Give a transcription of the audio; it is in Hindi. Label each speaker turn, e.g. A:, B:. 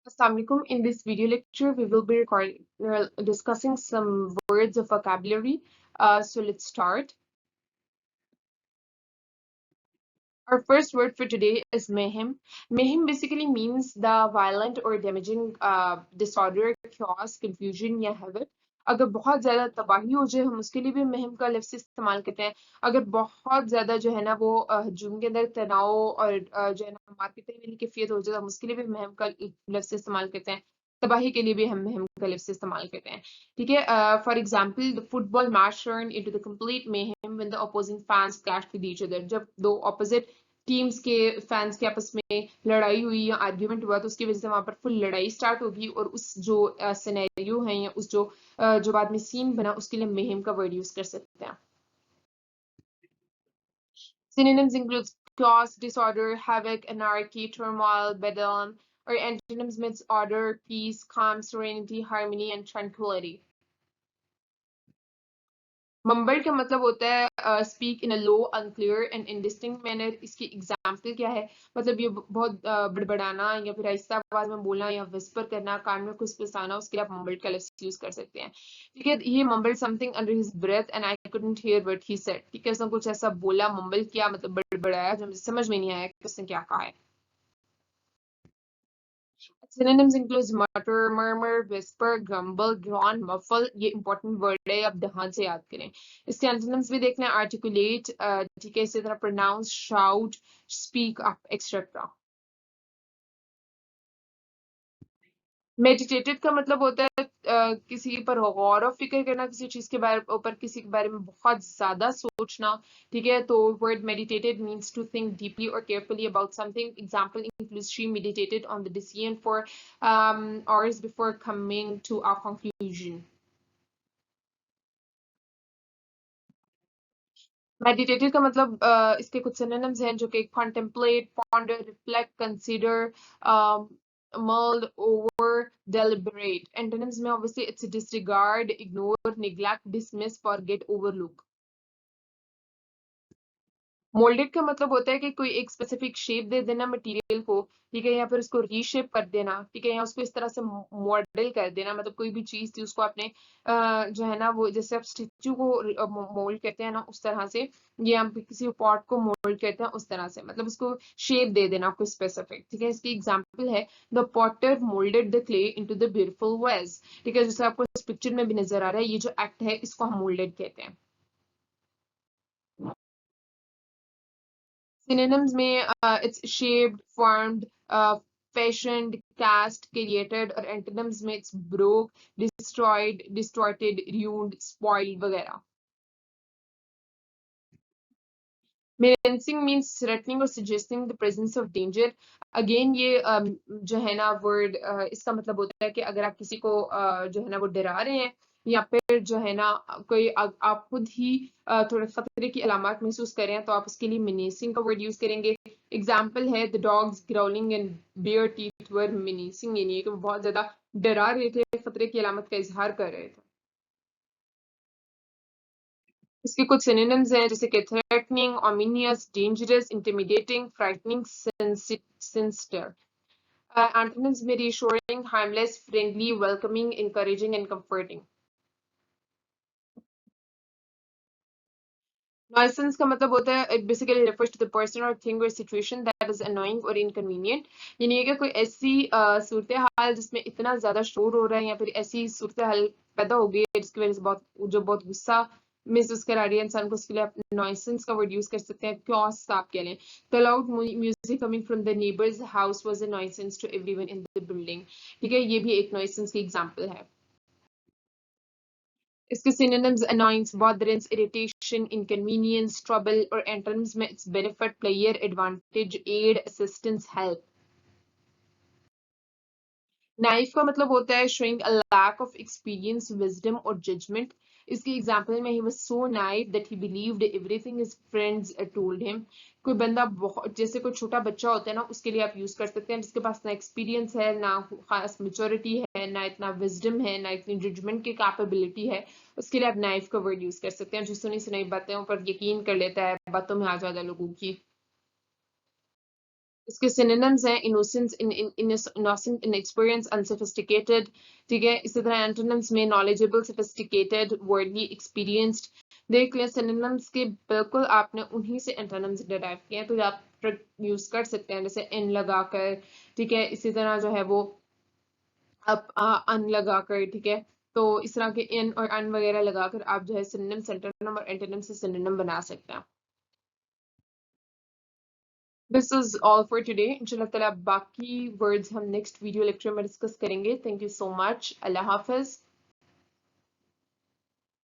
A: Assalamualaikum. In this video lecture, we will be discussing some words of vocabulary. So let's start. Our first word for today is mayhem. Mayhem basically means the violent or damaging disorder, chaos, confusion या havoc. अगर बहुत ज्यादा तबाही हो जाए हम उसके लिए भी महम का लफ्ज़ इस्तेमाल करते हैं. अगर बहुत ज्यादा जो है ना वो हजूम के अंदर तनाव और जो है ना मार्केटिंग वाली कैफियत हो जाए हम उसके लिए भी महम का लफ्ज़ इस्तेमाल करते हैं. तबाही के लिए भी हम महम का लफ्ज़ इस्तेमाल करते हैं. ठीक है. For example the football match turn into the complete mayhem when the opposing fans clashed with each other. जब दो opposite टीम्स के फैंस के आपस में लड़ाई हुई या आर्ग्यूमेंट हुआ तो उसकी वजह से वहां पर फुल लड़ाई स्टार्ट होगी और उस जो सिनेरियो है या उस जो बाद में सीन बना उसके लिए मेहम का वर्ड यूज कर सकते हैं. Synonyms include chaos, disorder, havoc, anarchy, turmoil, bedlam, or antonyms means order, peace, calm, serenity, harmony, and tranquility. Mumbled का मतलब होता है speak in a low unclear and indistinct manner. इसकी एग्जांपल क्या है? मतलब ये बहुत बड़बड़ाना या फिर आहिस्ता आवाज में बोलना या विस्पर करना, कान में खुसफुसाना, उसके लिए आप मम्बल्ड का लफ्ज यूज कर सकते हैं. ठीक है. ये mumbled something under his breath and I couldn't hear what he said. ठीक है. उसने कुछ ऐसा बोला, मम्बल किया, मतलब बड़बड़ाया जो मुझे समझ में नहीं आया कि उसने क्या कहा है. Synonyms include mutter, murmur, whisper, grumble, groan, muffle. ये important word है, आप ध्यान से याद करें. इसके antonyms भी देखना है. Articulate, ठीक है, इसी तरह pronounce, shout, speak up, etc. Meditated का मतलब होता है किसी पर गौर और फिक्र करना, किसी चीज के बारे ऊपर किसी के बारे में बहुत ज्यादा सोचना. ठीक है. तो word meditated means to think deeply or carefully about something. Example includes she meditated on the decision for hours before coming to a conclusion. Meditated का मतलब इसके कुछ सिनोनिम्स हैं जो कि contemplate, ponder, reflect, consider, mull over, deliberate. Antonyms में obviously it's disregard, ignore, neglect, dismiss, forget, overlook. Moulded का मतलब होता है कि कोई एक स्पेसिफिक शेप दे देना मटेरियल को. ठीक है. या फिर उसको रीशेप कर देना. ठीक है. या उसको इस तरह से मॉडल कर देना. मतलब कोई भी चीज थी उसको आपने जो है ना वो जैसे आप स्टेच्यू को मोल्ड करते हैं ना उस तरह से, ये हम किसी पॉट को मोल्ड करते हैं उस तरह से, मतलब उसको शेप दे देना कोई स्पेसिफिक. ठीक है. इसकी एग्जाम्पल है the Potter moulded the clay into the beautiful veg. ठीक है. जैसे आपको इस पिक्चर में भी नजर आ रहा है ये जो एक्ट है इसको हम मोल्डेड कहते हैं. Synonyms में it's shaped, formed, fashioned, cast, created, और antonyms में it's broke, destroyed, distorted, ruined, spoiled वगैरह. Menacing means threatening or suggesting the presence of danger. Again ये जो है ना word इसका मतलब होता है कि अगर आप किसी को जो है ना वो डरा रहे हैं या फिर जो है ना कोई आप खुद ही थोड़े खतरे की अलामत महसूस कर रहे हैं तो आप उसके लिए menacing का word यूज करेंगे. एग्जाम्पल है the dogs growling and bare teeth were menacing, यानी कि वो बहुत ज्यादा डरा रहे थे, खतरे की अलामत का इजहार कर रहे थे. इसके कुछ सिनोनिम्स हैं जैसे कि threatening, ominous, dangerous, intimidating, frightening, sinister. Antonyms में reassuring, harmless, friendly, welcoming, encouraging and comforting. Nuisance का मतलब होता है it basically refers to the person or thing or situation that is annoying or inconvenient. यानी है कि कोई ऐसी सूरत हाल जिसमें इतना ज्यादा शोर हो रहा है या फिर ऐसी सूरत हाल पैदा हो गई है जिसकी वजह से बहुत गुस्सा महसूस करा रही है इंसान को, उसके लिए आप नॉइसेंस का वर्ड यूज कर सकते हैं. क्योस आप कह लें. The loud music coming from the neighbours house was a nuisance to everyone in the building. ठीक है. ये भी एक नॉइसेंस की एग्जांपल है. इसके synonyms annoyance, botherance, irritation, inconvenience, trouble, और antonyms में its benefit, player, advantage, aid, assistance, help. Knife का मतलब होता है showing a lack of experience, wisdom or judgment. इसकी एग्जाम्पल में he was so naive that he believed everything his friends told him. कोई बंदा बहुत जैसे कोई छोटा बच्चा होता है ना उसके लिए आप यूज कर सकते हैं जिसके पास ना एक्सपीरियंस है, ना खास मेच्योरिटी है, ना इतना विजडम है, ना इतनी जजमेंट की कैपेबिलिटी है, उसके लिए आप नाइफ का वर्ड यूज कर सकते हैं. जो सुनी सुनाई बातें पर यकीन कर लेता है, बातों में आ जाता है लोगों की. इसके सिनोनिम्स हैं इनोसेंस, इनोसेंट, इनएक्सपीरियंस, अनसोफिस्टिकेटेड। ठीक है, इसी तरह एंटोनिम्स में नॉलेजेबल, सोफिस्टिकेटेड, वर्डली, एक्सपीरियंस्ड। देख लिया सिनोनिम्स के बिल्कुल आपने उन्हीं से एंटोनिम्स डिराइव किए हैं, तो आप ट्रिक यूज कर सकते हैं जैसे इन लगाकर। ठीक है, इसी तरह जो है वो आप अन लगाकर। ठीक है, तो इस तरह के इन और अन वगैरह लगाकर आप जो है सिनोनिम, सेंटोनिम और एंटोनिम से सिनोनिम बना सकते हैं। This is all for today. इंशाल्लाह ताला बाकी वर्ड्स हम नेक्स्ट वीडियो लेक्चर में डिस्कस करेंगे. Thank you so much. Allah Hafiz.